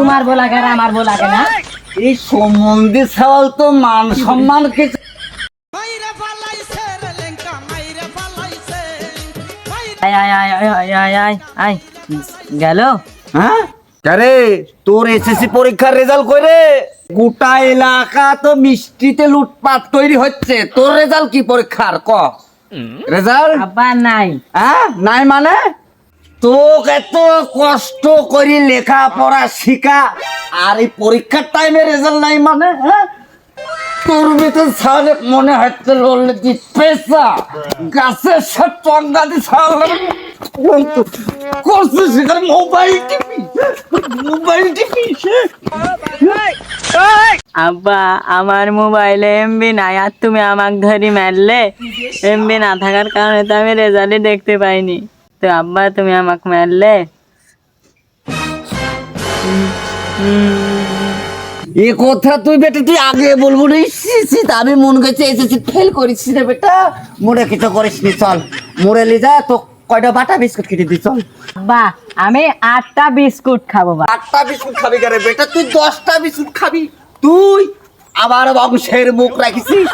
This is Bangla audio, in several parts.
তোমার বলা কেন আমার বলা কেন? এই সম্বন্ধে সওয়াল তো মান সম্মান কিছু আয় আয় আয় আয় আয় আয় আয় গেল। হ্যাঁ আরে তোর এসএসসি পরীক্ষার রেজাল্ট কই রে? গোটা এলাকা তো মিষ্টিতে লুটপাট তৈরি হচ্ছে, তোর রেজাল্ট কি পরীক্ষার ক রেজাল্ট? আব্বা নাই। হ্যাঁ নাই মানে তোকে এত কষ্ট করি লেখাপড়া শিখা আর এই পরীক্ষার টাইমে রেজাল্ট নাই মানে হ্যাঁ? তোর ভিতর সালে মনে হচ্ছে রোলে দি পেশা গাছের সব টঙ্গা দি সালে করছিস সেখানে মোবাইল টিপি আব্বা আমার মোবাইলে এমবি নাই, আর তুমি আমাকে ধরি মারলে। এমবি না থাকার কারণে তো আমি রেজাল্টই দেখতে পাইনি। তো আব্বা তুমি আমাকে মারলে। এ কথা তুই বেটা তুই আগে বলবো রে। আমি মন গেছে এসেছি ফেল করিস রে বেটা, মোড়ে কিছু করিস নি। চল মোড়ে লি যা, তো কয়টা বাটা বিস্কুট খেতে দি চল। বাহ আমি 8টা বিস্কুট খাবো। বা 8টা বিস্কুট খাবি কেন বেটা? তুই 10টা বিস্কুট খাবি। তুই আবার বংশের মুখ রাখিসিস,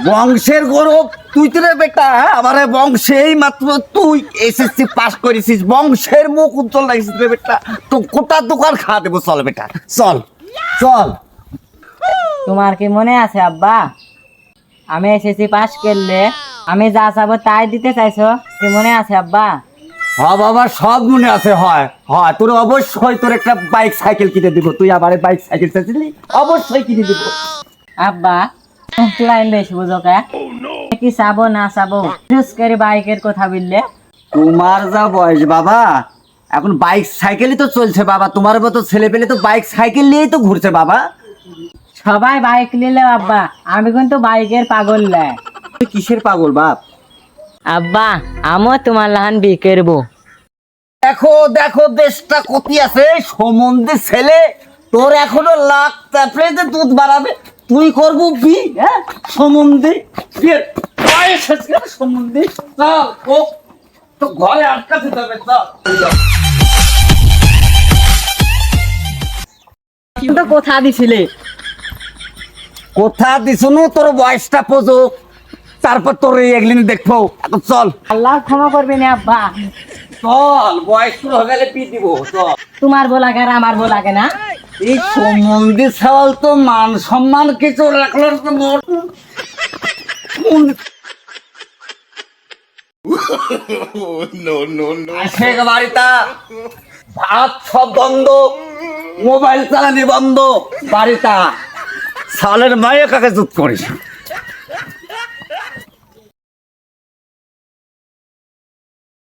বংশের গৌরব তুই তো রে বেটা। হ্যাঁ আমার বংশেই মাত্র তুই এসএসসি পাস করেছিস, বংশের মুখ উজ্জ্বল রাখিস রে বেটা। তো কোটা দোকান খাওয়া দেবো চল বেটা চল চল। তোমার কি মনে আছে আব্বা, আমি এসএসসি পাস করলে আমি যা চাবো তাই দিতে চাইছো? কি মনে আছে আব্বা? হ্যাঁ বাবা সব মনে আছে। হয় হয় তোর অবশ্যই তোর একটা বাইক সাইকেল কিনে দিব। তুই আবার বাইক সাইকেল চাইছিলি, অবশ্যই কিনে দিব। আব্বা লাইন বেশি বুঝো কে? কি চাবো না চাবো চুজ করে বাইকের কথা বললে। তোমার যা বয়স বাবা, এখন বাইক সাইকেলই তো চলছে বাবা। তোমার মতো ছেলে পেলে তো বাইক সাইকেল নিয়েই তো ঘুরছে বাবা। সবাই বাইক নিলে আব্বা, আমি কিন্তু বাইকের পাগল লে। তুই কিসের পাগল বাপ? আব্বা আমিও তোমার লাহান বিয়ে করবো। দেখো দেখো দেশটা কতি আছে সম্বন্ধে ছেলে, তোর এখনো লাখ তারপরে যে দুধ বাড়াবে, তুই করবো বি হ্যাঁ সম্বন্ধে বিয়ের বয়স হচ্ছে না সম্বন্ধে। চল ও তো ঘরে আটকাতে যাবে চল। কিন্তু কথা দিছিলে। কোথা দিছুনু তোর বয়সটা পজুক, তারপর তোর এই একদিন দেখবো। এখন চল আল্লাহ ক্ষমা করবে না আব্বা। চল, বয়স শুরু হয়ে গেলে পি দিব চল। তোমার বলা কেন আমার বলা কেন? এই সম্বন্ধে সওয়াল তো মান সম্মান কিছু রাখলো তো মোর আসে বাড়িটা ভাত সব বন্ধ, মোবাইল চালানি বন্ধ বাড়িটা। সালের মায়ে কাকে জুত করিস।